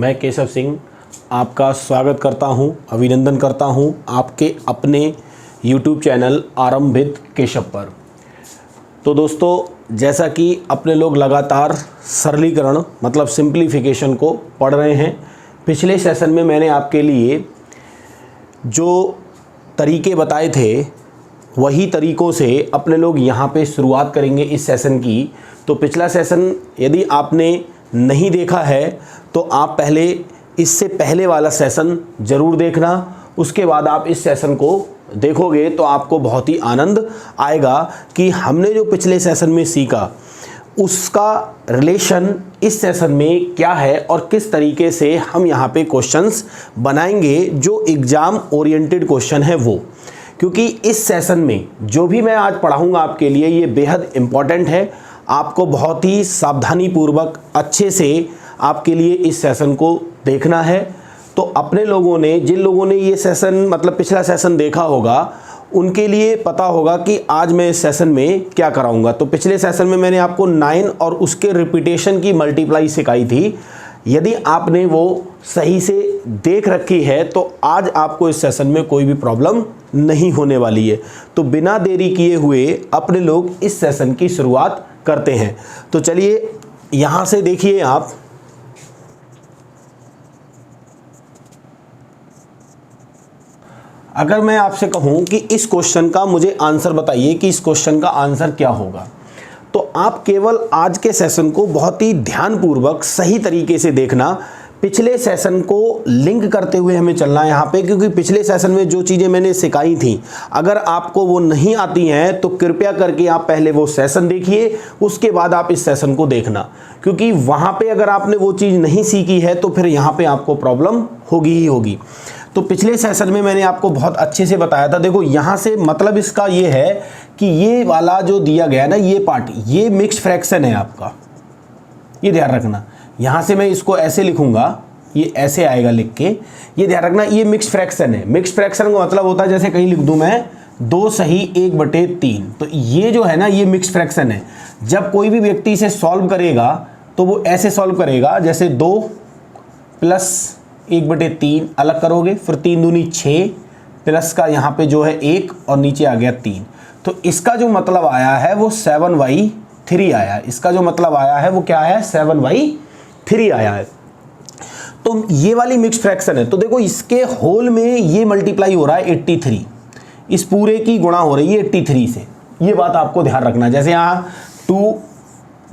मैं केशव सिंह आपका स्वागत करता हूं, अभिनंदन करता हूं आपके अपने YouTube चैनल आरंभ विद केशव पर। तो दोस्तों, जैसा कि अपने लोग लगातार सरलीकरण मतलब सिंप्लीफिकेशन को पढ़ रहे हैं, पिछले सेशन में मैंने आपके लिए जो तरीके बताए थे वही तरीक़ों से अपने लोग यहाँ पे शुरुआत करेंगे इस सेशन की। तो पिछला सेशन यदि आपने नहीं देखा है तो आप पहले इससे पहले वाला सेशन ज़रूर देखना, उसके बाद आप इस सेशन को देखोगे तो आपको बहुत ही आनंद आएगा कि हमने जो पिछले सेशन में सीखा उसका रिलेशन इस सेशन में क्या है और किस तरीके से हम यहाँ पे क्वेश्चंस बनाएंगे जो एग्ज़ाम ओरिएंटेड क्वेश्चन है वो। क्योंकि इस सेशन में जो भी मैं आज पढ़ाऊँगा आपके लिए ये बेहद इम्पॉर्टेंट है, आपको बहुत ही सावधानी पूर्वक अच्छे से आपके लिए इस सेशन को देखना है। तो अपने लोगों ने, जिन लोगों ने ये सेशन मतलब पिछला सेशन देखा होगा, उनके लिए पता होगा कि आज मैं इस सेशन में क्या कराऊंगा। तो पिछले सेशन में मैंने आपको 9 और उसके रिपीटेशन की मल्टीप्लाई सिखाई थी। यदि आपने वो सही से देख रखी है तो आज आपको इस सेशन में कोई भी प्रॉब्लम नहीं होने वाली है। तो बिना देरी किए हुए अपने लोग इस सेशन की शुरुआत करते हैं। तो चलिए यहाँ से देखिए आप, अगर मैं आपसे कहूँ कि इस क्वेश्चन का मुझे आंसर बताइए कि इस क्वेश्चन का आंसर क्या होगा, तो आप केवल आज के सेशन को बहुत ही ध्यानपूर्वक सही तरीके से देखना। पिछले सेशन को लिंक करते हुए हमें चलना है यहाँ पे, क्योंकि पिछले सेशन में जो चीज़ें मैंने सिखाई थी अगर आपको वो नहीं आती हैं तो कृपया करके आप पहले वो सेशन देखिए, उसके बाद आप इस सेशन को देखना। क्योंकि वहाँ पे अगर आपने वो चीज़ नहीं सीखी है तो फिर यहाँ पे आपको प्रॉब्लम होगी ही होगी। तो पिछले सेशन में मैंने आपको बहुत अच्छे से बताया था। देखो यहाँ से मतलब इसका ये है कि ये वाला जो दिया गया ना, ये पार्ट, ये मिक्स्ड फ्रैक्शन है आपका, ये ध्यान रखना। यहाँ से मैं इसको ऐसे लिखूंगा, ये ऐसे आएगा लिख के, ये ध्यान रखना, ये मिक्स्ड फ्रैक्शन है। मिक्स्ड फ्रैक्शन का मतलब होता है, जैसे कहीं लिख दूं मैं 2 सही 1/3, तो ये जो है ना ये मिक्स्ड फ्रैक्शन है। जब कोई भी व्यक्ति इसे सॉल्व करेगा तो वो ऐसे सॉल्व करेगा, जैसे 2 + 1/3 अलग करोगे, फिर 3 दूनी 6 प्लस का यहाँ पे जो है 1 और नीचे आ गया 3। तो इसका जो मतलब आया है वो 7/3 आया। इसका जो मतलब आया है वो क्या है, 7/3 आया है। तो ये वाली मिक्स फ्रैक्शन है। तो देखो इसके होल में ये मल्टीप्लाई हो रहा है 83, इस पूरे की गुणा हो रही है 83 से। ये बात आपको ध्यान रखना। जैसे यहाँ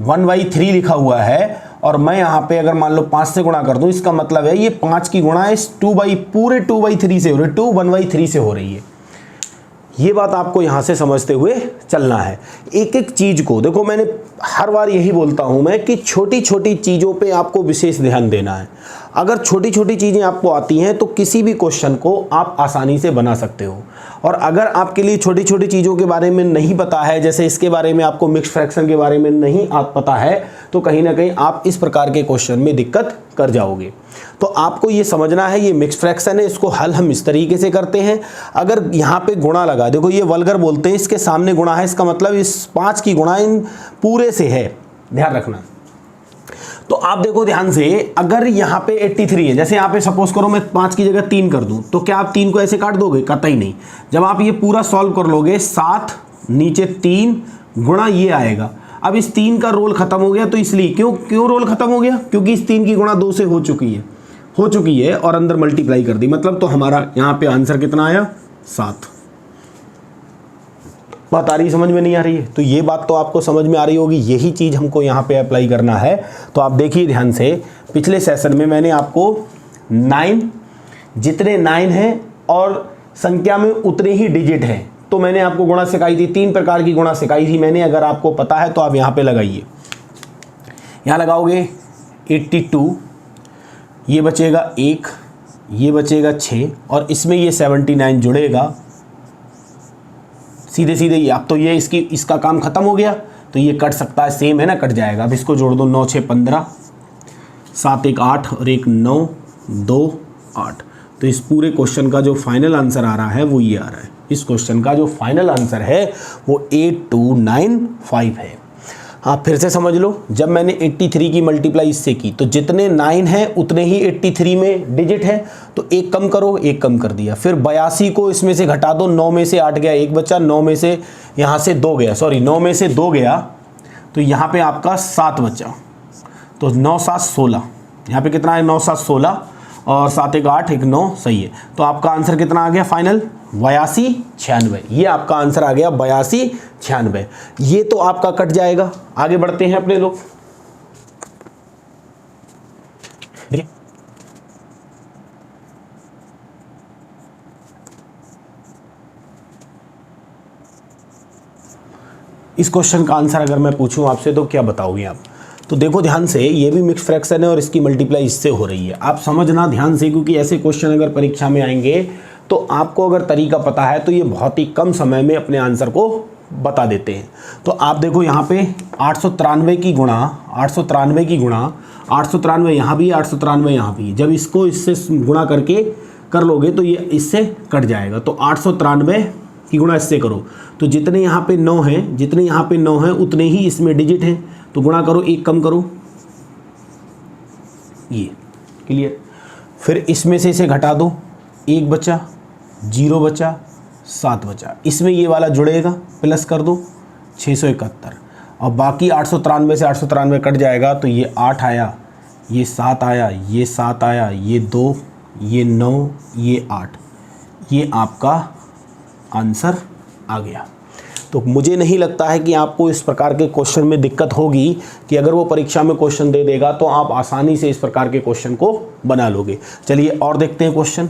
1/3 लिखा हुआ है और मैं यहाँ पे अगर मान लो 5 से गुणा कर दूं, इसका मतलब है ये 5 की गुणा इस पूरे 2/3 से हो रही है, 1/3 से हो रही है। ये बात आपको यहाँ से समझते हुए चलना है। एक एक चीज़ को देखो, मैंने हर बार यही बोलता हूँ मैं कि छोटी छोटी चीज़ों पे आपको विशेष ध्यान देना है। अगर छोटी छोटी चीज़ें आपको आती हैं तो किसी भी क्वेश्चन को आप आसानी से बना सकते हो। और अगर आपके लिए छोटी छोटी चीज़ों के बारे में नहीं पता है, जैसे इसके बारे में आपको मिक्स फ्रैक्शन के बारे में नहीं पता है, तो कहीं ना कहीं आप इस प्रकार के क्वेश्चन में दिक्कत कर जाओगे। तो आपको ये समझना है ये मिक्स फ्रैक्शन है, इसको हल हम इस तरीके से करते हैं। अगर यहाँ पे गुणा लगा, देखो ये वल्गर बोलते हैं, इसके सामने गुणा है, इसका मतलब इस 5 की गुणा इन पूरे से है, ध्यान रखना। तो आप देखो ध्यान से, अगर यहाँ पे 83 है, जैसे यहाँ पे सपोज करो मैं 5 की जगह 3 कर दूं, तो क्या आप 3 को ऐसे काट दोगे? कतई नहीं। जब आप ये पूरा सॉल्व कर लोगे, 7 नीचे 3 गुणा ये आएगा। अब इस 3 का रोल खत्म हो गया, तो इसलिए क्यों रोल खत्म हो गया? क्योंकि इस 3 की गुणा 2 से हो चुकी है और अंदर मल्टीप्लाई कर दी, मतलब तो हमारा यहाँ पे आंसर कितना आया? 7। बात आ रही, समझ में नहीं आ रही है? तो ये बात तो आपको समझ में आ रही होगी, यही चीज़ हमको यहाँ पे अप्लाई करना है। तो आप देखिए ध्यान से, पिछले सेशन में मैंने आपको 9 जितने 9 हैं और संख्या में उतने ही डिजिट हैं, तो मैंने आपको गुणा सिखाई थी, 3 प्रकार की गुणा सिखाई थी मैंने। अगर आपको पता है तो आप यहाँ पे लगाइए, यहाँ लगाओगे 82, ये बचेगा 1, ये बचेगा 6 और इसमें ये 79 जुड़ेगा। सीधे सीधे अब तो ये इसका काम खत्म हो गया, तो ये कट सकता है, सेम है ना, कट जाएगा। अब इसको जोड़ दो, 9 6 15, 7 1 8 और 1 9 2 8। तो इस पूरे क्वेश्चन का जो फाइनल आंसर आ रहा है वो ये आ रहा है। इस क्वेश्चन का जो फाइनल आंसर है वो 8295 है। आप फिर से समझ लो, जब मैंने 83 की मल्टीप्लाई इससे की तो जितने 9 हैं उतने ही 83 में डिजिट है, तो एक कम करो, एक कम कर दिया। फिर 82 को इसमें से घटा दो, 9 में से 8 गया, एक बच्चा, 9 में से यहाँ से 2 गया, सॉरी 9 में से 2 गया, तो यहाँ पे आपका 7 बचा, तो 9 7 16, यहाँ पे कितना है 9 7 16 और 7 1 8 1 9, सही है। तो आपका आंसर कितना आ गया फाइनल 82 96, ये आपका आंसर आ गया 82 96। ये तो आपका कट जाएगा। आगे बढ़ते हैं अपने लोग, देखिए इस क्वेश्चन का आंसर अगर मैं पूछूं आपसे तो क्या बताओगे आप? तो देखो ध्यान से, ये भी मिक्स फ्रैक्शन है और इसकी मल्टीप्लाई इससे हो रही है। आप समझना ध्यान से, क्योंकि ऐसे क्वेश्चन अगर परीक्षा में आएंगे तो आपको अगर तरीका पता है तो ये बहुत ही कम समय में अपने आंसर को बता देते हैं। तो आप देखो यहाँ पे 893 की गुणा 893 की गुणा 893 यहाँ भी 893 यहाँ भी, जब इसको इससे गुणा करके कर लोगे तो ये इससे कट जाएगा। तो 893 की गुणा इससे करो, तो जितने यहाँ पे 9 हैं, जितने यहाँ पे 9 हैं उतने ही इसमें डिजिट हैं, तो गुणा करो, एक कम करो, ये क्लियर। फिर इसमें से इसे घटा दो, 1 बचा, 0 बचा, 7 बचा, इसमें ये वाला जुड़ेगा, प्लस कर दो 671, और बाकी 893 से 893 कट जाएगा, तो ये 8 आया, ये 7 आया, ये 7 आया, ये 2, ये 9, ये 8, ये आपका आंसर आ गया। तो मुझे नहीं लगता है कि आपको इस प्रकार के क्वेश्चन में दिक्कत होगी, कि अगर वो परीक्षा में क्वेश्चन दे देगा तो आप आसानी से इस प्रकार के क्वेश्चन को बना लोगे। चलिए और देखते हैं क्वेश्चन।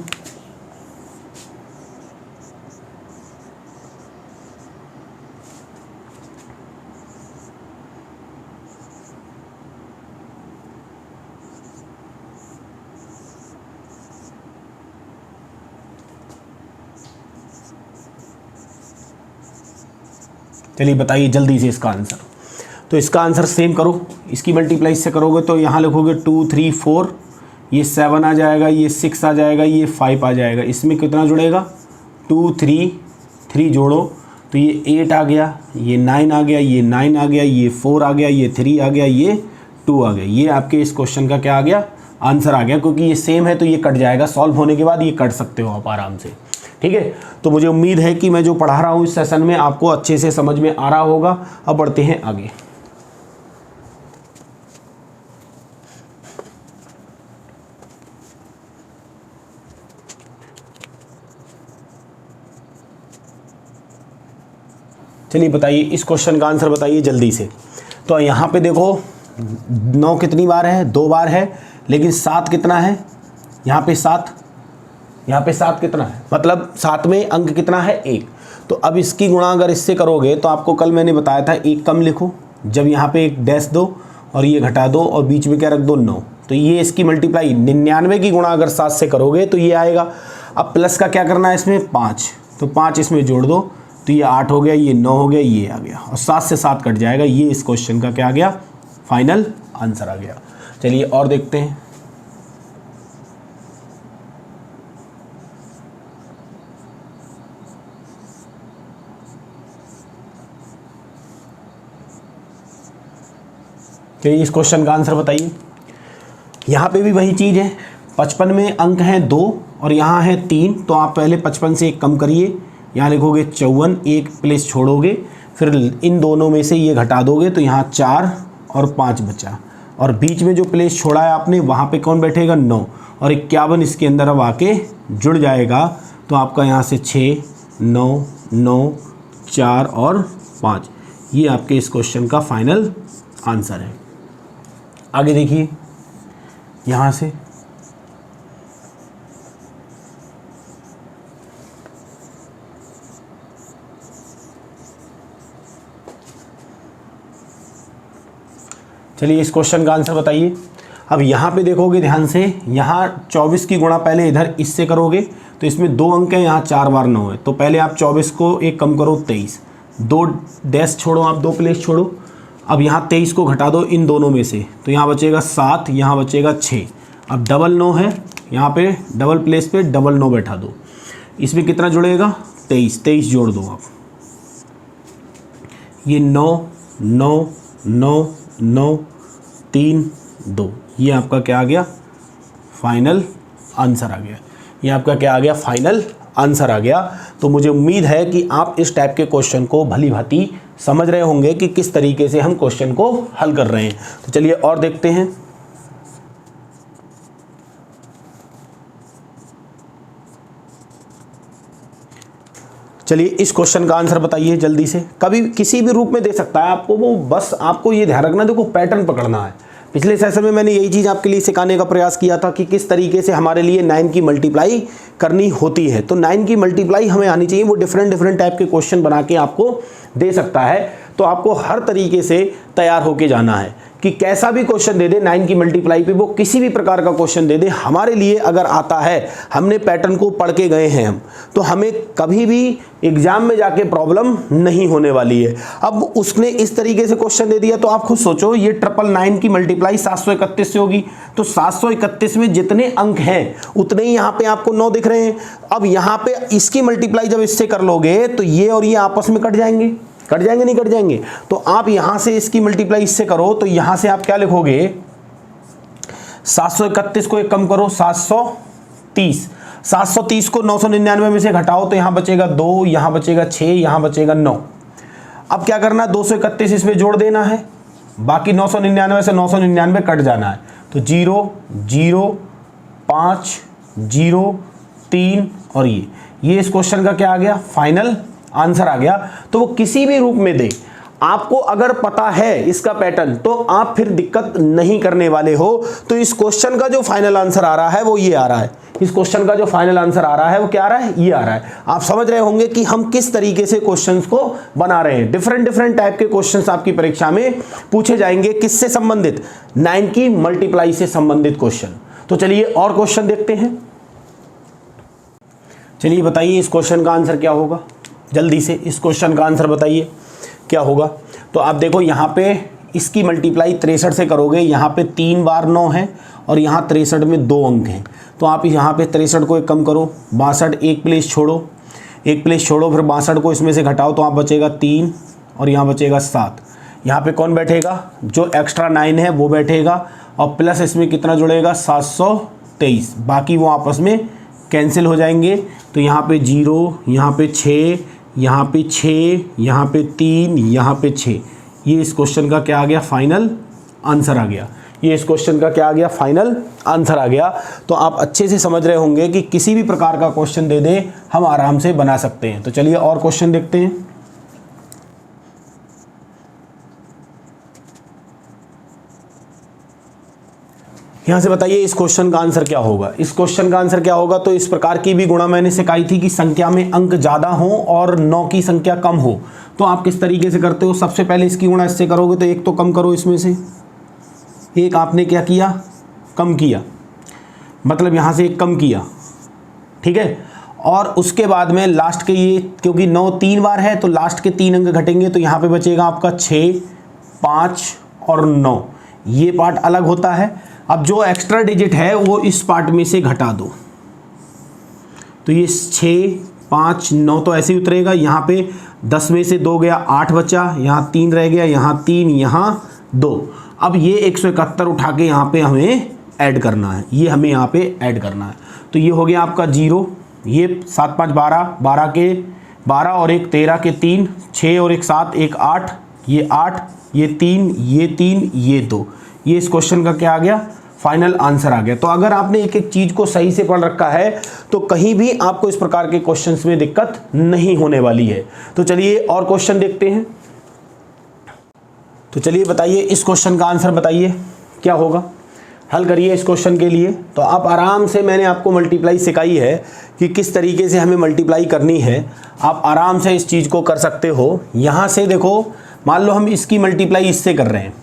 चलिए बताइए जल्दी से इसका आंसर। तो इसका आंसर सेम करो, इसकी मल्टीप्लाई से करोगे तो यहाँ लिखोगे 2 3 4, ये 7 आ जाएगा, ये 6 आ जाएगा, ये 5 आ जाएगा, इसमें कितना जुड़ेगा 2 3 3 जोड़ो तो ये 8 आ गया, ये 9 आ गया, ये 9 आ गया, ये 4 आ गया, ये 3 आ गया, ये 2 आ गया। ये आपके इस क्वेश्चन का क्या आ गया, आंसर आ गया। क्योंकि ये सेम है तो ये कट जाएगा, सॉल्व होने के बाद ये कट सकते हो आप आराम से, ठीक है। तो मुझे उम्मीद है कि मैं जो पढ़ा रहा हूँ इस सेशन में आपको अच्छे से समझ में आ रहा होगा। अब बढ़ते हैं आगे। चलिए बताइए इस क्वेश्चन का आंसर बताइए जल्दी से। तो यहाँ पे देखो 9 कितनी बार है, 2 बार है, लेकिन 7 कितना है, यहाँ पे 7, यहाँ पे 7 कितना है, मतलब 7वें अंक कितना है 1। तो अब इसकी गुणा अगर इससे करोगे तो आपको कल मैंने बताया था 1 कम लिखो, जब यहाँ पे एक डैश दो और ये घटा दो और बीच में क्या रख दो 9, तो ये इसकी मल्टीप्लाई 99 की गुणा अगर 7 से करोगे तो ये आएगा। अब प्लस का क्या करना है इसमें 5, तो 5 इसमें जोड़ दो तो ये 8 हो गया, ये 9 हो गया, ये आ गया, और 7 से 7 कट जाएगा। ये इस क्वेश्चन का क्या आ गया, फाइनल आंसर आ गया। चलिए और देखते हैं। चलिए इस क्वेश्चन का आंसर बताइए। यहाँ पे भी वही चीज़ है, 55 में अंक हैं 2 और यहाँ है 3, तो आप पहले 55 से 1 कम करिए, यहाँ लिखोगे 54, एक प्लेस छोड़ोगे, फिर इन दोनों में से ये घटा दोगे तो यहाँ 4 और 5 बचा, और बीच में जो प्लेस छोड़ा है आपने वहाँ पे कौन बैठेगा 9, और 51 इसके अंदर अब आके जुड़ जाएगा। तो आपका यहाँ से 6 9 9 4 और 5, ये आपके इस क्वेश्चन का फाइनल आंसर है। आगे देखिए यहाँ से, चलिए इस क्वेश्चन का आंसर बताइए। अब यहाँ पे देखोगे ध्यान से, यहाँ 24 की गुणा पहले इधर इससे करोगे तो इसमें 2 अंक हैं, यहाँ 4 बार 9 है, तो पहले आप 24 को 1 कम करो 23, 2 डैश छोड़ो, आप 2 प्लेस छोड़ो, अब यहाँ 23 को घटा दो इन दोनों में से, तो यहाँ बचेगा 7, यहाँ बचेगा 6। अब डबल 9 है, यहाँ पे डबल प्लेस पे डबल 9 बैठा दो, इसमें कितना जुड़ेगा 23, 23 जोड़ दो आप, ये 9 9 9 9 3 2। ये आपका क्या आ गया? फाइनल आंसर आ गया। ये आपका क्या आ गया? फाइनल आंसर आ गया। तो मुझे उम्मीद है कि आप इस टाइप के क्वेश्चन को भली भांति समझ रहे होंगे कि किस तरीके से हम क्वेश्चन को हल कर रहे हैं। तो चलिए और देखते हैं। चलिए इस क्वेश्चन का आंसर बताइए जल्दी से। कभी किसी भी रूप में दे सकता है आपको, वो बस आपको ये ध्यान रखना, देखो पैटर्न पकड़ना है। पिछले सेशन में मैंने यही चीज़ आपके लिए सिखाने का प्रयास किया था कि किस तरीके से हमारे लिए 9 की मल्टीप्लाई करनी होती है। तो 9 की मल्टीप्लाई हमें आनी चाहिए। वो डिफरेंट टाइप के क्वेश्चन बना के आपको दे सकता है। तो आपको हर तरीके से तैयार होके जाना है कि कैसा भी क्वेश्चन दे दे 9 की मल्टीप्लाई पे, वो किसी भी प्रकार का क्वेश्चन दे दे, हमारे लिए अगर आता है, हमने पैटर्न को पढ़ के गए हैं हम, तो हमें कभी भी एग्जाम में जाके प्रॉब्लम नहीं होने वाली है। अब उसने इस तरीके से क्वेश्चन दे दिया तो आप खुद सोचो, ये 999 की मल्टीप्लाई 731 से होगी। तो 731 में जितने अंक हैं उतने ही यहाँ पे आपको 9 दिख रहे हैं। अब यहाँ पे इसकी मल्टीप्लाई जब इससे कर लोगे तो ये और ये आपस में कट जाएंगे, नहीं कट जाएंगे। तो आप यहां से इसकी मल्टीप्लाई इससे करो तो यहां से आप क्या लिखोगे? 731 को एक कम करो, 730। 730 को 999 में से घटाओ तो यहां बचेगा 2, यहां बचेगा 6, यहां बचेगा 9। अब क्या करना है? 231 इसमें जोड़ देना है, बाकी 999 से 999 कट जाना है। तो 0 0 5 0 3 और ये इस क्वेश्चन का क्या आ गया? फाइनल आंसर आ गया। तो वो किसी भी रूप में दे, आपको अगर पता है इसका पैटर्न तो आप फिर दिक्कत नहीं करने वाले हो। तो इस क्वेश्चन का जो फाइनल आंसर आ रहा है वो ये आ रहा है। इस क्वेश्चन का जो फाइनल आंसर आ रहा है वो क्या आ रहा है? ये आ रहा है। आप समझ रहे होंगे कि हम किस तरीके से क्वेश्चंस को बना रहे हैं। डिफरेंट टाइप के क्वेश्चंस आपकी परीक्षा में पूछे जाएंगे। किससे संबंधित? 9 की मल्टीप्लाई से संबंधित क्वेश्चन। तो चलिए और क्वेश्चन देखते हैं। चलिए बताइए इस क्वेश्चन का आंसर क्या होगा? जल्दी से इस क्वेश्चन का आंसर बताइए क्या होगा। तो आप देखो यहाँ पे इसकी मल्टीप्लाई 63 से करोगे, यहाँ पे 3 बार 9 है और यहाँ 63 में 2 अंक हैं। तो आप यहाँ पे 63 को एक कम करो, 62 एक प्लेस छोड़ो, फिर 62 को इसमें से घटाओ तो आप बचेगा 3 और यहाँ बचेगा 7। यहाँ पे कौन बैठेगा? जो एक्स्ट्रा 9 है वो बैठेगा और प्लस इसमें कितना जुड़ेगा? 723। बाकी वो आपस में कैंसिल हो जाएंगे। तो यहाँ पे 0, यहाँ पे 6, यहाँ पे 6, यहाँ पे 3, यहाँ पे 6। ये इस क्वेश्चन का क्या आ गया? फाइनल आंसर आ गया। ये इस क्वेश्चन का क्या आ गया? फाइनल आंसर आ गया। तो आप अच्छे से समझ रहे होंगे कि किसी भी प्रकार का क्वेश्चन दे दे हम आराम से बना सकते हैं। तो चलिए और क्वेश्चन देखते हैं। यहाँ से बताइए इस क्वेश्चन का आंसर क्या होगा? इस क्वेश्चन का आंसर क्या होगा? तो इस प्रकार की भी गुणा मैंने सिखाई थी कि संख्या में अंक ज़्यादा हो और 9 की संख्या कम हो। तो आप किस तरीके से करते हो? सबसे पहले इसकी गुणा इससे करोगे तो एक तो कम करो, इसमें से एक आपने क्या किया? कम किया, मतलब यहाँ से एक कम किया, ठीक है। और उसके बाद में लास्ट के ये, क्योंकि 9 3 बार है तो लास्ट के 3 अंक घटेंगे तो यहाँ पे बचेगा आपका 6, 5 और 9। ये पार्ट अलग होता है। अब जो एक्स्ट्रा डिजिट है वो इस पार्ट में से घटा दो तो ये 6, 5, 9 तो ऐसे ही उतरेगा। यहाँ पे 10 में से 2 गया, 8 बचा, यहाँ 3 रह गया, यहाँ 3, यहाँ 2। अब ये 171 उठा के यहाँ पे हमें ऐड करना है, ये हमें यहाँ पे ऐड करना है। तो ये हो गया आपका 0, ये 7 5 12, 12 के 12 और एक 13 के 3, 6 और एक 7, एक 8, ये 8, ये 3, ये 3, ये 2। ये इस क्वेश्चन का क्या आ गया? फाइनल आंसर आ गया। तो अगर आपने एक एक चीज़ को सही से पढ़ रखा है तो कहीं भी आपको इस प्रकार के क्वेश्चंस में दिक्कत नहीं होने वाली है। तो चलिए और क्वेश्चन देखते हैं। तो चलिए बताइए इस क्वेश्चन का आंसर बताइए क्या होगा? हल करिए इस क्वेश्चन के लिए। तो आप आराम से, मैंने आपको मल्टीप्लाई सिखाई है कि किस तरीके से हमें मल्टीप्लाई करनी है। आप आराम से इस चीज़ को कर सकते हो। यहाँ से देखो, मान लो हम इसकी मल्टीप्लाई इससे कर रहे हैं,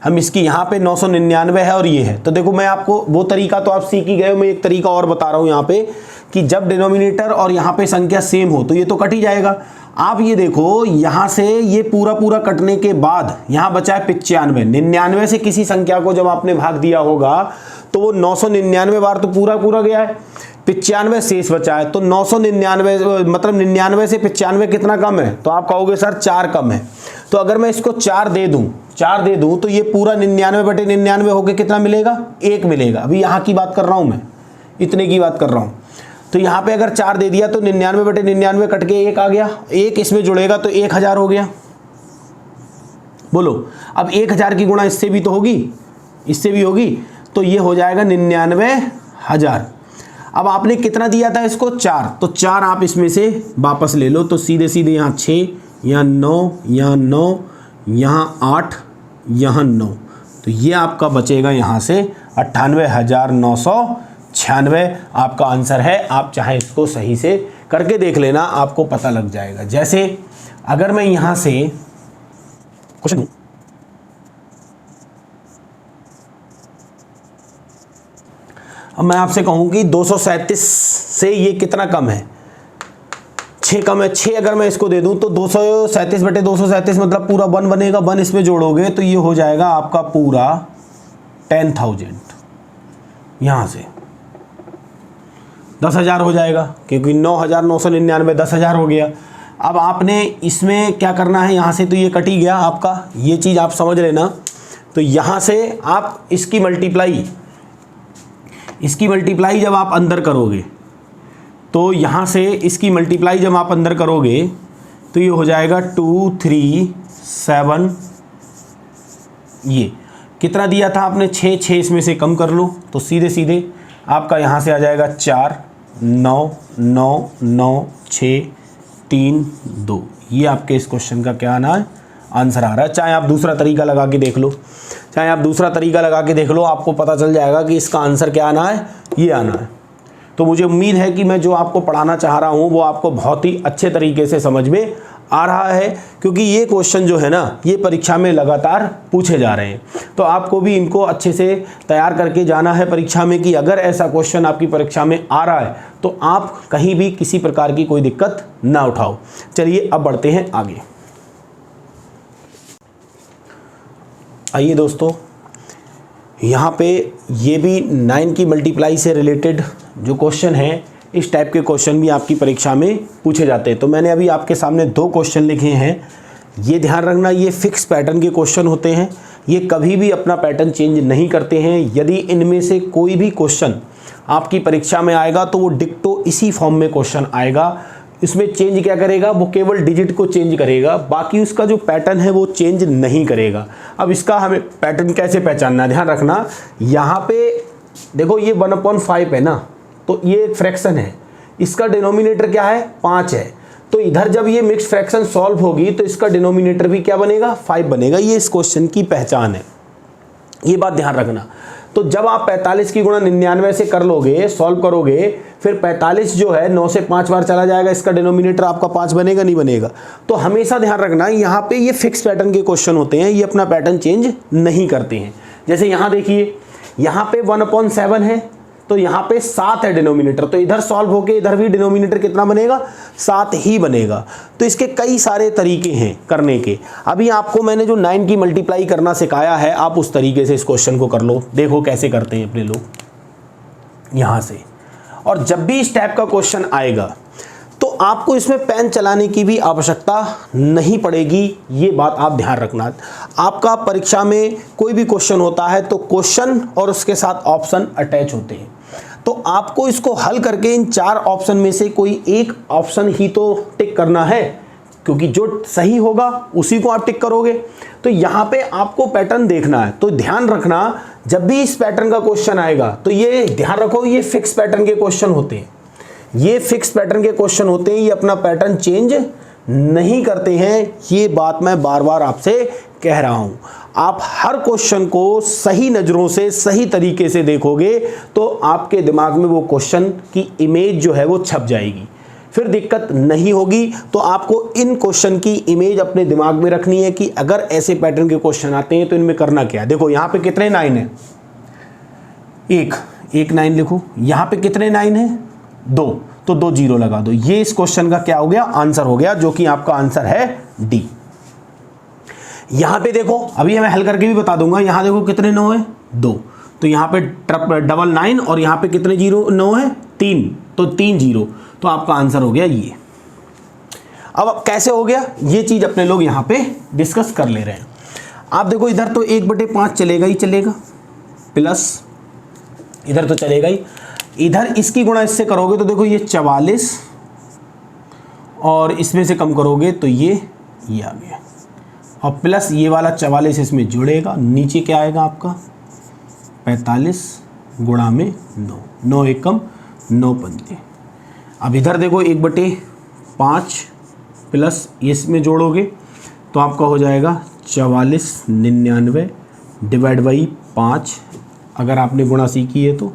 हम इसकी यहाँ पे 999 है और ये है। तो देखो मैं आपको वो तरीका तो आप सीख ही गए हो, मैं एक तरीका और बता रहा हूँ यहाँ पे कि जब डिनोमिनेटर और यहाँ पे संख्या सेम हो तो ये तो कट ही जाएगा। आप ये देखो यहाँ से ये पूरा पूरा कटने के बाद यहाँ बचा है 95। 99 से किसी संख्या को जब आपने भाग दिया होगा तो वो 999 बार तो पूरा पूरा गया है, 95 शेष बचा है। तो 999 मतलब 99 से 95 कितना कम है? तो आप कहोगे सर 4 कम है। तो अगर मैं इसको 4 दे दूं तो ये पूरा 99/99 होके कितना मिलेगा? 1 मिलेगा। अभी यहाँ की बात कर रहा हूँ मैं, इतने की बात कर रहा हूँ। तो यहाँ पे अगर 4 दे दिया तो 99/99 कट के 1 आ गया, 1 इसमें जुड़ेगा तो 1000 हो गया। बोलो अब 1000 की गुणा इससे भी तो होगी, इससे भी होगी, तो ये हो जाएगा 99,000। अब आपने कितना दिया था इसको? 4, तो 4 आप इसमें से वापस ले लो, तो सीधे सीधे यहाँ 6, यहाँ 9, यहाँ 9, यहाँ 8, यहाँ 9, तो ये आपका बचेगा यहाँ से 98,996 आपका आंसर है। आप चाहे इसको सही से करके देख लेना, आपको पता लग जाएगा। जैसे अगर मैं यहाँ से क्वेश्चन अब मैं आपसे कहूँ कि 237 से ये कितना कम है? 6 कम है। 6 अगर मैं इसको दे दूँ तो 237/237 मतलब पूरा 1 बनेगा। 1 इसमें जोड़ोगे तो ये हो जाएगा आपका पूरा 10,000। यहाँ से 10,000 हो जाएगा, क्योंकि 9,999 10,000 हो गया। अब आपने इसमें क्या करना है? यहाँ से तो ये कट ही गया आपका, ये चीज़ आप समझ लेना। तो यहाँ से आप इसकी मल्टीप्लाई जब आप अंदर करोगे तो यहाँ से इसकी मल्टीप्लाई जब आप अंदर करोगे तो ये हो जाएगा 2, 3, 7। ये कितना दिया था आपने? 6 इसमें से कम कर लो तो सीधे सीधे आपका यहाँ से आ जाएगा 4, 9, 9, 9, 6, 3, 2। ये आपके इस क्वेश्चन का क्या आना है? आंसर आ रहा है। चाहे आप दूसरा तरीका लगा के देख लो, आपको पता चल जाएगा कि इसका आंसर क्या आना है, ये आना है। तो मुझे उम्मीद है कि मैं जो आपको पढ़ाना चाह रहा हूँ वो आपको बहुत ही अच्छे तरीके से समझ में आ रहा है, क्योंकि ये क्वेश्चन जो है ना, ये परीक्षा में लगातार पूछे जा रहे हैं। तो आपको भी इनको अच्छे से तैयार करके जाना है परीक्षा में, कि अगर ऐसा क्वेश्चन आपकी परीक्षा में आ रहा है तो आप कहीं भी किसी प्रकार की कोई दिक्कत ना उठाओ। चलिए अब बढ़ते हैं आगे। आइए दोस्तों, यहाँ पे ये भी 9 की मल्टीप्लाई से रिलेटेड जो क्वेश्चन है, इस टाइप के क्वेश्चन भी आपकी परीक्षा में पूछे जाते हैं। तो मैंने अभी आपके सामने 2 क्वेश्चन लिखे हैं। ये ध्यान रखना, ये फिक्स पैटर्न के क्वेश्चन होते हैं, ये कभी भी अपना पैटर्न चेंज नहीं करते हैं। यदि इनमें से कोई भी क्वेश्चन आपकी परीक्षा में आएगा तो वो डिक्टो इसी फॉर्म में क्वेश्चन आएगा। इसमें चेंज क्या करेगा? वो केवल डिजिट को चेंज करेगा, बाकी उसका जो पैटर्न है वो चेंज नहीं करेगा। अब इसका हमें पैटर्न कैसे पहचानना है? ध्यान रखना, यहाँ पे देखो ये 1/5 है ना, तो ये एक फ्रैक्शन है, इसका डिनोमिनेटर क्या है? 5 है। तो इधर जब ये मिक्स फ्रैक्शन सॉल्व होगी तो इसका डिनोमिनेटर भी क्या बनेगा? 5 बनेगा। ये इस क्वेश्चन की पहचान है, ये बात ध्यान रखना। तो जब आप 45 की गुणा 99 से कर लोगे, सॉल्व करोगे, फिर 45 जो है 9 से 5 बार चला जाएगा, इसका डिनोमिनेटर आपका 5 बनेगा, नहीं बनेगा? तो हमेशा ध्यान रखना, यहाँ पे ये फिक्स पैटर्न के क्वेश्चन होते हैं, ये अपना पैटर्न चेंज नहीं करते हैं। जैसे यहाँ देखिए, यहाँ पे 1/7 है, तो यहाँ पे 7 है डिनोमिनेटर, तो इधर सॉल्व होके इधर भी डिनोमिनेटर कितना बनेगा? 7 ही बनेगा। तो इसके कई सारे तरीके हैं करने के। अभी आपको मैंने जो 9 की मल्टीप्लाई करना सिखाया है, आप उस तरीके से इस क्वेश्चन को कर लो। देखो कैसे करते हैं अपने लोग यहाँ से। और जब भी इस टाइप का क्वेश्चन आएगा तो आपको इसमें पेन चलाने की भी आवश्यकता नहीं पड़ेगी, ये बात आप ध्यान रखना। आपका परीक्षा में कोई भी क्वेश्चन होता है तो क्वेश्चन और उसके साथ ऑप्शन अटैच होते हैं, तो आपको इसको हल करके इन 4 ऑप्शन में से कोई एक ऑप्शन ही तो टिक करना है, क्योंकि जो सही होगा उसी को आप टिक करोगे। तो यहाँ पे आपको पैटर्न देखना है। तो ध्यान रखना, जब भी इस पैटर्न का क्वेश्चन आएगा तो ये ध्यान रखो, ये फिक्स पैटर्न के क्वेश्चन होते हैं, ये फिक्स पैटर्न के क्वेश्चन होते हैं, ये अपना पैटर्न चेंज नहीं करते हैं। ये बात मैं बार बार आपसे कह रहा हूं। आप हर क्वेश्चन को सही नज़रों से सही तरीके से देखोगे तो आपके दिमाग में वो क्वेश्चन की इमेज जो है वो छप जाएगी, फिर दिक्कत नहीं होगी। तो आपको इन क्वेश्चन की इमेज अपने दिमाग में रखनी है कि अगर ऐसे पैटर्न के क्वेश्चन आते हैं तो इनमें करना क्या है। देखो यहाँ पे कितने 9 है? एक 9 लिखो। यहाँ पे कितने 9 है? 2, तो 2 जीरो लगा दो। ये इस क्वेश्चन का क्या हो गया, आंसर हो गया, जो कि आपका आंसर है डी। यहां पे देखो, अभी मैं हल करके भी बता दूंगा। यहां देखो कितने 9 है, 2, तो यहां पे 999 और यहां पे कितने जीरो 9 है, 3, तो 3 जीरो, तो आपका आंसर हो गया ये। अब कैसे हो गया ये चीज अपने लोग यहां पे डिस्कस कर ले रहे हैं। आप देखो इधर तो 1/5 चलेगा ही चलेगा, प्लस इधर तो चलेगा ही, इधर इसकी गुणा इससे करोगे तो देखो ये 44 और इसमें से कम करोगे तो ये आ गया, और प्लस ये वाला 44 इसमें जुड़ेगा, नीचे क्या आएगा आपका 45 गुणा में 9, 9 एकम 9 पंजे। अब इधर देखो 1/5 प्लस इसमें जोड़ोगे तो आपका हो जाएगा 4499 डिवाइड बाई 5, अगर आपने गुणा सीखी है तो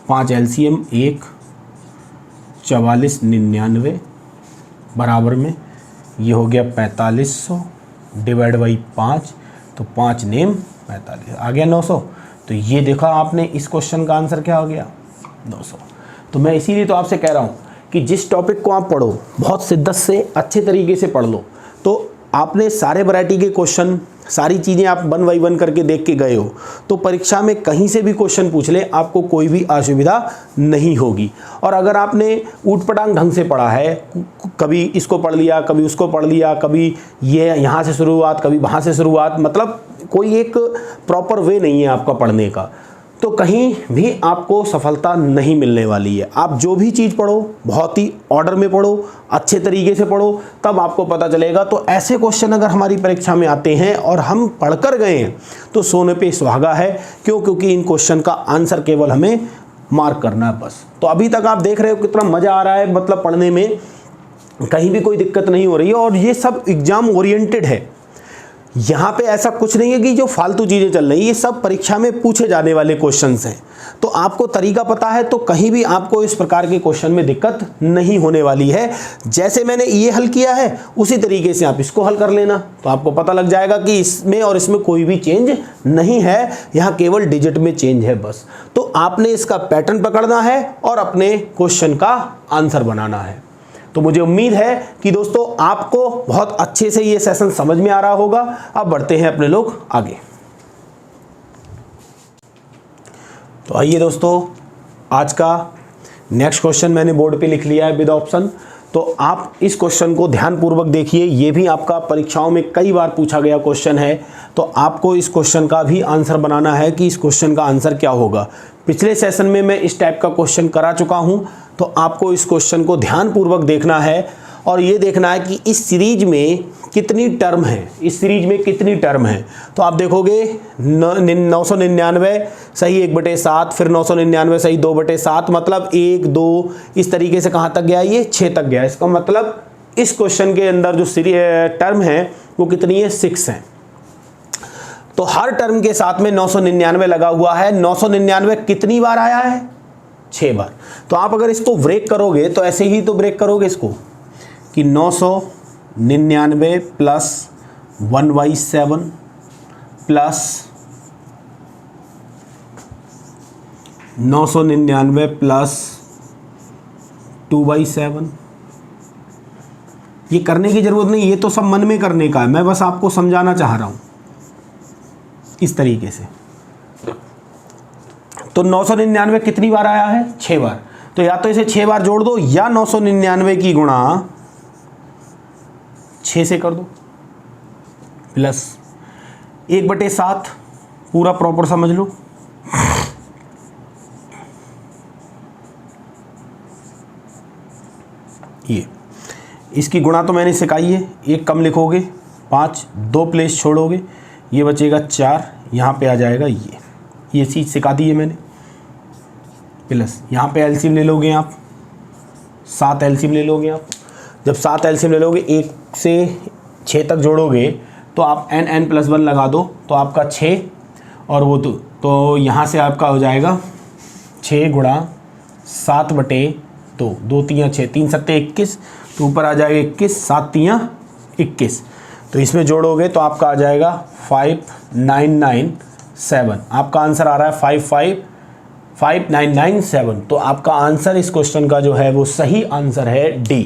5 LCM 1, 4499 बराबर में ये हो गया 4500 डिवाइड बाई 5, तो 5 नेम 45 आ गया 900। तो ये देखा आपने, इस क्वेश्चन का आंसर क्या हो गया 900। तो मैं इसीलिए तो आपसे कह रहा हूँ कि जिस टॉपिक को आप पढ़ो बहुत शिद्दत से अच्छे तरीके से पढ़ लो, तो आपने सारे वैरायटी के क्वेश्चन, सारी चीज़ें आप 1 बाई 1 करके देख के गए हो, तो परीक्षा में कहीं से भी क्वेश्चन पूछ ले आपको कोई भी असुविधा नहीं होगी। और अगर आपने ऊटपटांग ढंग से पढ़ा है, कभी इसको पढ़ लिया, कभी उसको पढ़ लिया, कभी ये यहाँ से शुरुआत, कभी वहाँ से शुरुआत, मतलब कोई एक प्रॉपर वे नहीं है आपका पढ़ने का, तो कहीं भी आपको सफलता नहीं मिलने वाली है। आप जो भी चीज़ पढ़ो बहुत ही ऑर्डर में पढ़ो, अच्छे तरीके से पढ़ो, तब आपको पता चलेगा। तो ऐसे क्वेश्चन अगर हमारी परीक्षा में आते हैं और हम पढ़कर गए हैं तो सोने पे सुहागा है। क्यों? क्योंकि इन क्वेश्चन का आंसर केवल हमें मार्क करना है बस। तो अभी तक आप देख रहे हो कितना मज़ा आ रहा है, मतलब पढ़ने में कहीं भी कोई दिक्कत नहीं हो रही है, और ये सब एग्जाम ओरिएंटेड है। यहाँ पे ऐसा कुछ नहीं है कि जो फालतू चीज़ें चल रही, ये सब परीक्षा में पूछे जाने वाले क्वेश्चंस हैं। तो आपको तरीका पता है तो कहीं भी आपको इस प्रकार के क्वेश्चन में दिक्कत नहीं होने वाली है। जैसे मैंने ये हल किया है उसी तरीके से आप इसको हल कर लेना, तो आपको पता लग जाएगा कि इसमें और इसमें कोई भी चेंज नहीं है, यहाँ केवल डिजिट में चेंज है बस। तो आपने इसका पैटर्न पकड़ना है और अपने क्वेश्चन का आंसर बनाना है। तो मुझे उम्मीद है कि दोस्तों आपको बहुत अच्छे से ये सेशन समझ में आ रहा होगा। अब बढ़ते हैं अपने लोग आगे। तो आइए दोस्तों, आज का नेक्स्ट क्वेश्चन मैंने बोर्ड पे लिख लिया है विद ऑप्शन। तो आप इस क्वेश्चन को ध्यानपूर्वक देखिए, ये भी आपका परीक्षाओं में कई बार पूछा गया क्वेश्चन है। तो आपको इस क्वेश्चन का भी आंसर बनाना है कि इस क्वेश्चन का आंसर क्या होगा। पिछले सेशन में मैं इस टाइप का क्वेश्चन करा चुका हूँ, तो आपको इस क्वेश्चन को ध्यानपूर्वक देखना है और ये देखना है कि इस सीरीज में कितनी टर्म है, इस सीरीज में कितनी टर्म है। तो आप देखोगे 999 सही 1/7, फिर 999 सही 2/7, मतलब 1 2 इस तरीके से कहाँ तक गया, ये 6 तक गया। इसका मतलब इस क्वेश्चन के अंदर जो टर्म है वो कितनी है, 6 है। तो हर टर्म के साथ में 999 लगा हुआ है। 999 कितनी बार आया है, 6 बार। तो आप अगर इसको ब्रेक करोगे तो ऐसे ही तो ब्रेक करोगे इसको कि 999 प्लस 1/7 प्लस 999 प्लस 2/7। ये करने की जरूरत नहीं, ये तो सब मन में करने का है, मैं बस आपको समझाना चाह रहा हूं इस तरीके से। तो 999 कितनी बार आया है, 6 बार। तो या तो इसे 6 बार जोड़ दो या 999 की गुणा 6 से कर दो, प्लस 1/7 पूरा प्रॉपर समझ लो। ये इसकी गुणा तो मैंने सिखाई है, 1 कम लिखोगे 5, 2 प्लेस छोड़ोगे, ये बचेगा 4, यहाँ पे आ जाएगा ये चीज़ सिखा दी है मैंने। प्लस यहाँ पे एलसीएम ले लोगे आप, 7 एलसीएम ले लोगे आप। जब 7 एलसीएम ले लोगे 1 से 6 तक जोड़ोगे तो आप n+1 लगा दो, तो आपका 6 और वो तो यहाँ से आपका हो जाएगा 6 गुणा 7/2, 2 3 6, 3 7 21, तो ऊपर आ जाएगा 21, 7 3 21। तो इसमें जोड़ोगे तो आपका आ जाएगा 5997। आपका आंसर आ रहा है 5997। तो आपका आंसर इस क्वेश्चन का जो है वो सही आंसर है डी।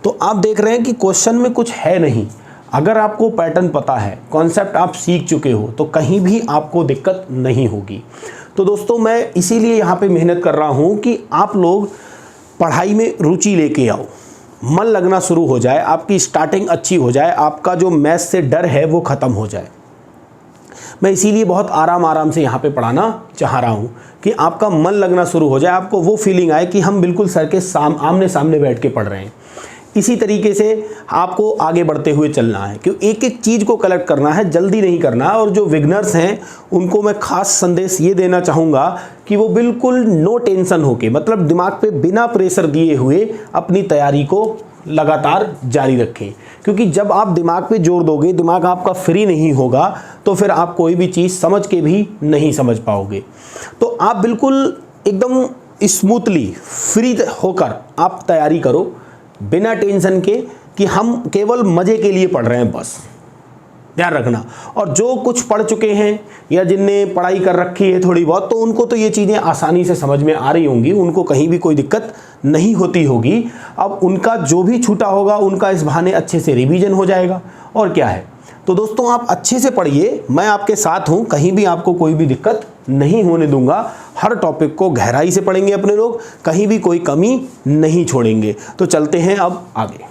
तो आप देख रहे हैं कि क्वेश्चन में कुछ है नहीं। अगर आपको पैटर्न पता है, कॉन्सेप्ट आप सीख चुके हो, तो कहीं भी आपको दिक्कत नहीं होगी। तो दोस्तों मैं इसीलिए यहाँ पे मेहनत कर रहा हूँ कि आप लोग पढ़ाई में रुचि लेके आओ, मन लगना शुरू हो जाए, आपकी स्टार्टिंग अच्छी हो जाए, आपका जो मैथ्स से डर है वो ख़त्म हो जाए। मैं इसीलिए बहुत आराम से यहाँ पे पढ़ाना चाह रहा हूँ कि आपका मन लगना शुरू हो जाए, आपको वो फीलिंग आए कि हम बिल्कुल सर के आमने सामने बैठ के पढ़ रहे हैं। इसी तरीके से आपको आगे बढ़ते हुए चलना है, क्योंकि एक एक चीज़ को कलेक्ट करना है, जल्दी नहीं करना है। और जो बिगनर्स हैं उनको मैं खास संदेश ये देना चाहूँगा कि वो बिल्कुल नो टेंशन होके, मतलब दिमाग पे बिना प्रेशर दिए हुए अपनी तैयारी को लगातार जारी रखें। क्योंकि जब आप दिमाग पे जोर दोगे, दिमाग आपका फ्री नहीं होगा, तो फिर आप कोई भी चीज़ समझ के भी नहीं समझ पाओगे। तो आप बिल्कुल एकदम स्मूथली फ्री होकर आप तैयारी करो, बिना टेंशन के कि हम केवल मज़े के लिए पढ़ रहे हैं, बस ध्यान रखना। और जो कुछ पढ़ चुके हैं या जिनने पढ़ाई कर रखी है थोड़ी बहुत, तो उनको तो ये चीज़ें आसानी से समझ में आ रही होंगी, उनको कहीं भी कोई दिक्कत नहीं होती होगी। अब उनका जो भी छूटा होगा उनका इस बहाने अच्छे से रिवीजन हो जाएगा, और क्या है। तो दोस्तों आप अच्छे से पढ़िए, मैं आपके साथ हूँ, कहीं भी आपको कोई भी दिक्कत नहीं होने दूंगा। हर टॉपिक को गहराई से पढ़ेंगे अपने लोग, कहीं भी कोई कमी नहीं छोड़ेंगे। तो चलते हैं अब आगे।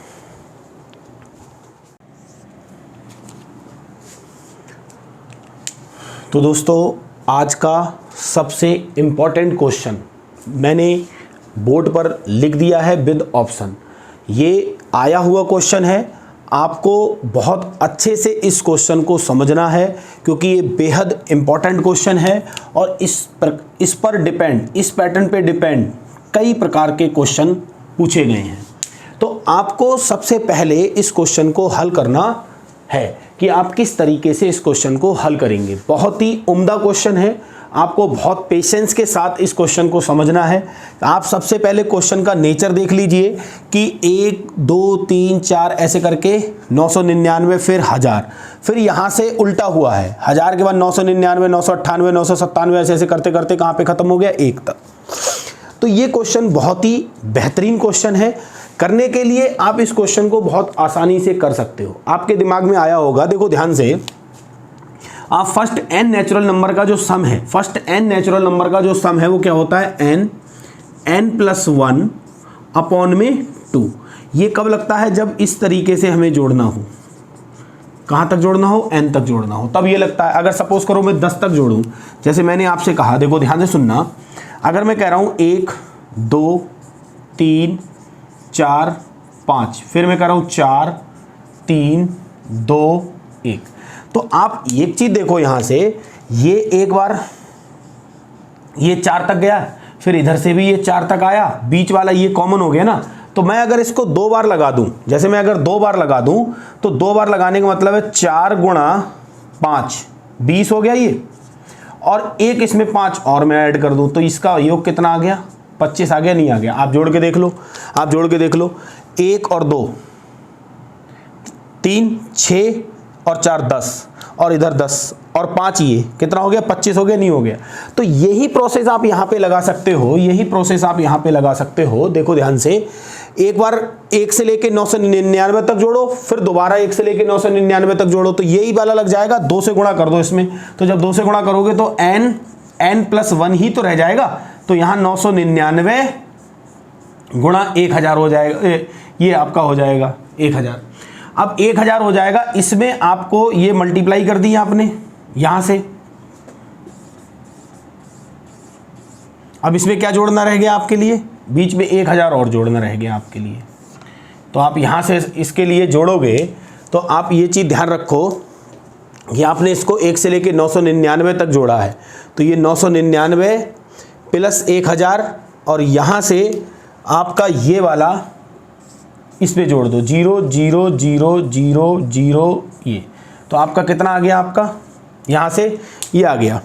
तो दोस्तों आज का सबसे इम्पॉर्टेंट क्वेश्चन मैंने बोर्ड पर लिख दिया है विद ऑप्शन। ये आया हुआ क्वेश्चन है, आपको बहुत अच्छे से इस क्वेश्चन को समझना है, क्योंकि ये बेहद इम्पॉर्टेंट क्वेश्चन है। और इस पर डिपेंड, इस पैटर्न पे डिपेंड कई प्रकार के क्वेश्चन पूछे गए हैं। तो आपको सबसे पहले इस क्वेश्चन को हल करना है कि आप किस तरीके से इस क्वेश्चन को हल करेंगे। बहुत ही उम्दा क्वेश्चन है, आपको बहुत पेशेंस के साथ इस क्वेश्चन को समझना है। आप सबसे पहले क्वेश्चन का नेचर देख लीजिए कि 1 2 3 4 ऐसे करके 999, फिर 1000, फिर यहाँ से उल्टा हुआ है, 1000 के बाद 999, 998, 997, ऐसे ऐसे करते करते कहाँ पे ख़त्म हो गया, 1 तक। तो ये क्वेश्चन बहुत ही बेहतरीन क्वेश्चन है। करने के लिए आप इस क्वेश्चन को बहुत आसानी से कर सकते हो। आपके दिमाग में आया होगा, देखो ध्यान से, आप फर्स्ट n नेचुरल नंबर का जो सम है, फर्स्ट n नेचुरल नंबर का जो सम है वो क्या होता है, n प्लस 1 अपॉन में 2। ये कब लगता है, जब इस तरीके से हमें जोड़ना हो। कहाँ तक जोड़ना हो, n तक जोड़ना हो, तब ये लगता है। अगर सपोज करो मैं 10 तक जोड़ूं, जैसे मैंने आपसे कहा, देखो ध्यान से सुनना, अगर मैं कह रहा हूँ 1 2 3 4 5, फिर मैं कह रहा हूँ 4 3 2 1, तो आप एक चीज़ देखो यहाँ से, ये एक बार ये 4 तक गया, फिर इधर से भी ये 4 तक आया, बीच वाला ये कॉमन हो गया ना। तो मैं अगर इसको 2 बार लगा दूं, जैसे मैं अगर 2 बार लगा दूं, तो 2 बार लगाने का मतलब है 4 गुणा 5 20 हो गया ये, और एक इसमें 5 और मैं ऐड कर दूं, तो इसका योग कितना आ गया, 25 आ गया, नहीं आ गया। आप जोड़ के देख लो, आप जोड़ के देख लो, 1 और 2 3 6 और 4 10, और इधर 10 और 5, ये कितना हो गया, 25 हो गया, नहीं हो गया। तो यही प्रोसेस आप यहाँ पे लगा सकते हो, यही प्रोसेस आप यहाँ पे लगा सकते हो। देखो ध्यान से, एक बार 1 से लेके 999 तक जोड़ो, फिर दोबारा 1 से लेके 999 तक जोड़ो, तो यही वाला लग जाएगा। 2 से गुणा कर दो इसमें, तो जब 2 से गुणा करोगे तो n प्लस 1 ही तो रह जाएगा। तो यहाँ 999 गुणा 1000 हो जाएगा, ये आपका हो जाएगा 1000। अब 1000 हो जाएगा, इसमें आपको ये मल्टीप्लाई कर दी आपने यहां से। अब इसमें क्या जोड़ना रह गया आपके लिए, बीच में 1000 और जोड़ना रह गया आपके लिए। तो आप यहां से इसके लिए जोड़ोगे, तो आप ये चीज़ ध्यान रखो कि आपने इसको 1 से लेके 999 तक जोड़ा है, तो ये 999 प्लस 1000, और यहाँ से आपका ये वाला इस पे जोड़ दो, 0 0 0 0 0, ये तो आपका कितना आ गया, आपका यहाँ से ये आ गया।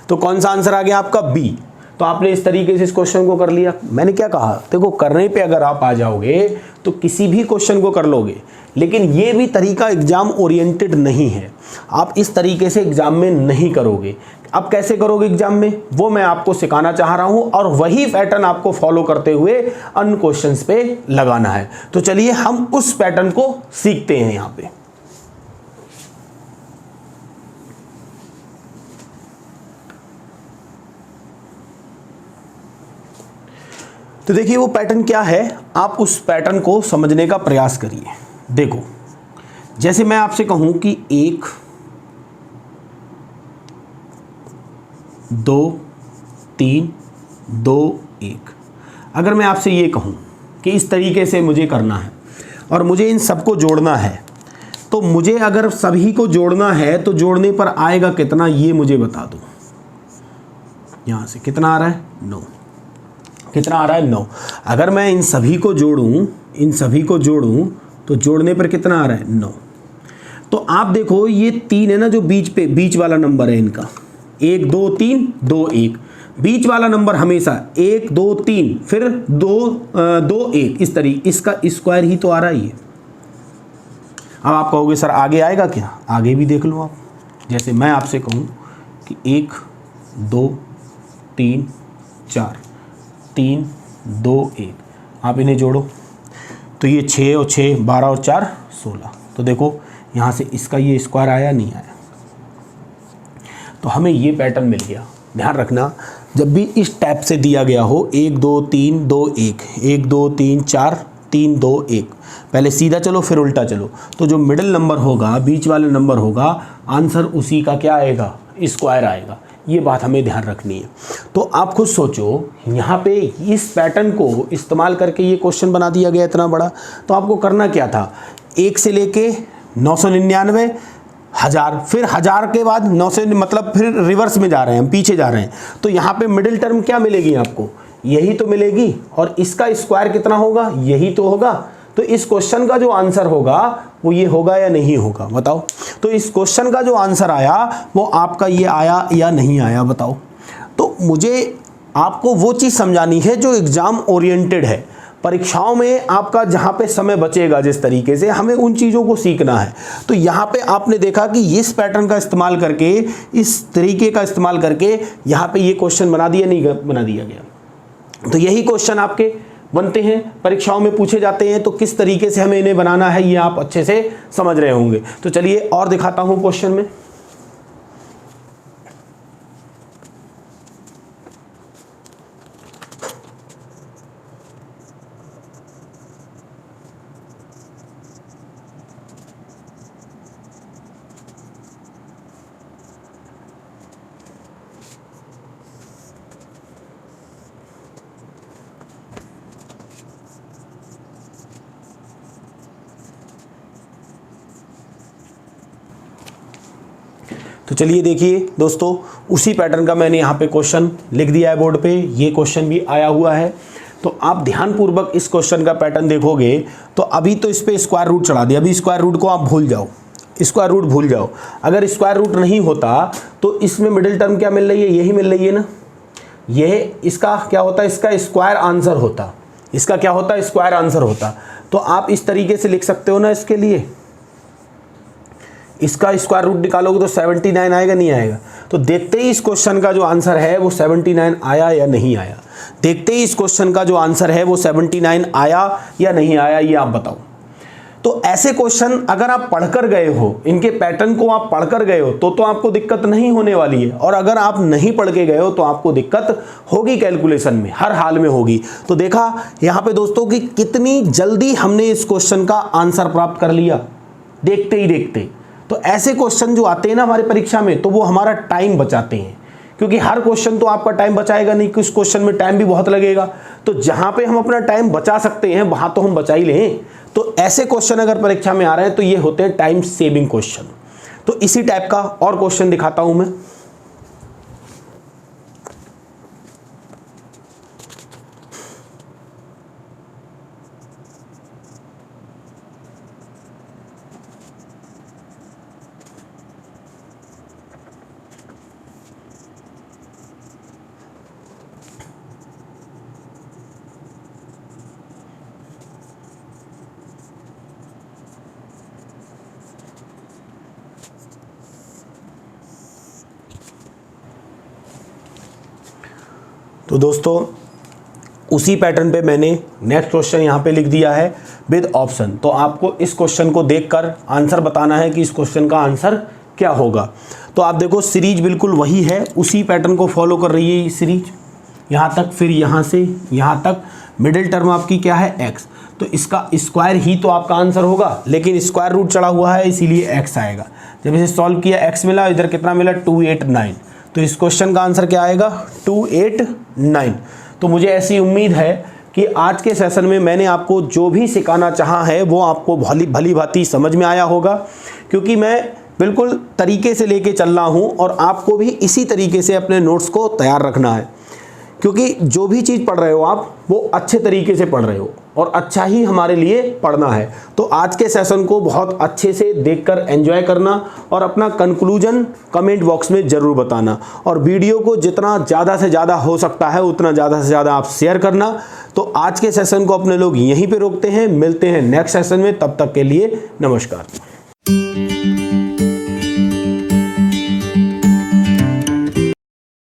तो कौन सा आंसर आ गया आपका, बी। तो आपने इस तरीके से इस क्वेश्चन को कर लिया। मैंने क्या कहा, देखो करने पे अगर आप आ जाओगे तो किसी भी क्वेश्चन को कर लोगे। लेकिन ये भी तरीका एग्जाम ओरिएंटेड नहीं है, आप इस तरीके से एग्जाम में नहीं करोगे। अब कैसे करोगे एग्जाम में, वो मैं आपको सिखाना चाह रहा हूं, और वही पैटर्न आपको फॉलो करते हुए अन्य क्वेश्चंस पे लगाना है। तो चलिए हम उस पैटर्न को सीखते हैं यहां पे। तो देखिए वो पैटर्न क्या है, आप उस पैटर्न को समझने का प्रयास करिए। देखो, जैसे मैं आपसे कहूं कि 1 2 3 2 1, अगर मैं आपसे ये कहूं कि इस तरीके से मुझे करना है और मुझे इन सबको जोड़ना है, तो मुझे अगर सभी को जोड़ना है तो जोड़ने पर आएगा कितना, ये मुझे बता दो। यहां से कितना आ रहा है, 9। कितना आ रहा है, 9। अगर मैं इन सभी को जोड़ूं तो जोड़ने पर कितना आ रहा है, 9। तो आप देखो ये 3 है ना, जो बीच वाला नंबर है इनका, 1 2 3 2 1, बीच वाला नंबर हमेशा 1 2 3 फिर 2 2 1, इस तरीके इसका स्क्वायर ही तो आ रहा है ये। अब आप कहोगे सर आगे आएगा क्या, आगे भी देख लो आप। जैसे मैं आपसे कहूँ कि 1 2 3 4 3 2 1, आप इन्हें जोड़ो तो ये 6 और 6 12 और 4 16। तो देखो यहाँ से इसका ये स्क्वायर आया नहीं आया, तो हमें ये पैटर्न मिल गया। ध्यान रखना, जब भी इस टाइप से दिया गया हो 1 2 3 2 1 1 2 3 4 3 2 1, पहले सीधा चलो फिर उल्टा चलो, तो जो मिडिल नंबर होगा, बीच वाला नंबर होगा, आंसर उसी का क्या आएगा, स्क्वायर आएगा। ये बात हमें ध्यान रखनी है। तो आप खुद सोचो, यहाँ पे इस पैटर्न को इस्तेमाल करके ये क्वेश्चन बना दिया गया इतना बड़ा, तो आपको करना क्या था, 1 से लेके 999 1000, फिर 1000 के बाद 9 से, मतलब फिर रिवर्स में जा रहे हैं हम, पीछे जा रहे हैं, तो यहाँ पे मिडिल टर्म क्या मिलेगी आपको, यही तो मिलेगी, और इसका स्क्वायर कितना होगा, यही तो होगा। तो इस क्वेश्चन का जो आंसर होगा वो ये होगा या नहीं होगा, बताओ। तो इस क्वेश्चन का जो आंसर आया वो आपका ये आया या नहीं आया, बताओ। तो मुझे आपको वो चीज़ समझानी है जो एग्जाम ओरिएंटेड है। परीक्षाओं में आपका जहाँ पे समय बचेगा, जिस तरीके से हमें उन चीज़ों को सीखना है। तो यहाँ पे आपने देखा कि इस पैटर्न का इस्तेमाल करके, इस तरीके का इस्तेमाल करके यहाँ पे ये क्वेश्चन बना दिया, नहीं बना दिया गया। तो यही क्वेश्चन आपके बनते हैं, परीक्षाओं में पूछे जाते हैं, तो किस तरीके से हमें इन्हें बनाना है ये आप अच्छे से समझ रहे होंगे। तो चलिए और दिखाता हूँ क्वेश्चन में। तो चलिए देखिए दोस्तों, उसी पैटर्न का मैंने यहाँ पे क्वेश्चन लिख दिया है बोर्ड पे, ये क्वेश्चन भी आया हुआ है। तो आप ध्यानपूर्वक इस क्वेश्चन का पैटर्न देखोगे तो अभी तो इस पे स्क्वायर रूट चढ़ा दिया, अभी स्क्वायर रूट को आप भूल जाओ, स्क्वायर रूट भूल जाओ। अगर स्क्वायर रूट नहीं होता तो इसमें मिडिल टर्म क्या मिल रही है, यही मिल रही है ना, ये इसका क्या होता है, इसका स्क्वायर आंसर होता, इसका क्या होता है, स्क्वायर आंसर होता। तो आप इस तरीके से लिख सकते हो ना, इसके लिए इसका स्क्वायर रूट निकालोगे तो 79 आएगा, नहीं आएगा। तो देखते ही इस क्वेश्चन का जो आंसर है वो 79 आया या नहीं आया, देखते ही इस क्वेश्चन का जो आंसर है वो 79 आया या नहीं आया, ये आप बताओ। तो ऐसे क्वेश्चन अगर आप पढ़कर गए हो, इनके पैटर्न को आप पढ़कर गए हो तो आपको दिक्कत नहीं होने वाली है, और अगर आप नहीं पढ़ के गए हो तो आपको दिक्कत होगी कैलकुलेशन में, हर हाल में होगी। तो देखा यहाँ पे दोस्तों कि कितनी जल्दी हमने इस क्वेश्चन का आंसर प्राप्त कर लिया, देखते ही देखते। तो ऐसे क्वेश्चन जो आते हैं ना हमारी परीक्षा में, तो वो हमारा टाइम बचाते हैं, क्योंकि हर क्वेश्चन तो आपका टाइम बचाएगा नहीं, कुछ क्वेश्चन में टाइम भी बहुत लगेगा। तो जहां पे हम अपना टाइम बचा सकते हैं वहां तो हम बचा ही लें। तो ऐसे क्वेश्चन अगर परीक्षा में आ रहे हैं तो ये होते हैं टाइम सेविंग क्वेश्चन। तो इसी टाइप का और क्वेश्चन दिखाता हूं मैं। तो दोस्तों उसी पैटर्न पे मैंने नेक्स्ट क्वेश्चन यहाँ पे लिख दिया है विद ऑप्शन। तो आपको इस क्वेश्चन को देखकर आंसर बताना है कि इस क्वेश्चन का आंसर क्या होगा। तो आप देखो सीरीज बिल्कुल वही है, उसी पैटर्न को फॉलो कर रही है ये सीरीज, यहाँ तक, फिर यहाँ से यहाँ तक, मिडिल टर्म आपकी क्या है x, तो इसका स्क्वायर ही तो आपका आंसर होगा, लेकिन स्क्वायर रूट चढ़ा हुआ है इसीलिए x आएगा। जब इसे सॉल्व किया x मिला, इधर कितना मिला 289, तो इस क्वेश्चन का आंसर क्या आएगा 289। तो मुझे ऐसी उम्मीद है कि आज के सेशन में मैंने आपको जो भी सिखाना चाहा है वो आपको भली भांति समझ में आया होगा, क्योंकि मैं बिल्कुल तरीके से लेके चल रहा हूँ और आपको भी इसी तरीके से अपने नोट्स को तैयार रखना है, क्योंकि जो भी चीज़ पढ़ रहे हो आप वो अच्छे तरीके से पढ़ रहे हो और अच्छा ही हमारे लिए पढ़ना है। तो आज के सेशन को बहुत अच्छे से देखकर एंजॉय करना और अपना कंक्लूजन कमेंट बॉक्स में ज़रूर बताना, और वीडियो को जितना ज़्यादा से ज़्यादा हो सकता है उतना ज़्यादा से ज़्यादा आप शेयर करना। तो आज के सेशन को अपने लोग यहीं पे रोकते हैं, मिलते हैं नेक्स्ट सेशन में, तब तक के लिए नमस्कार।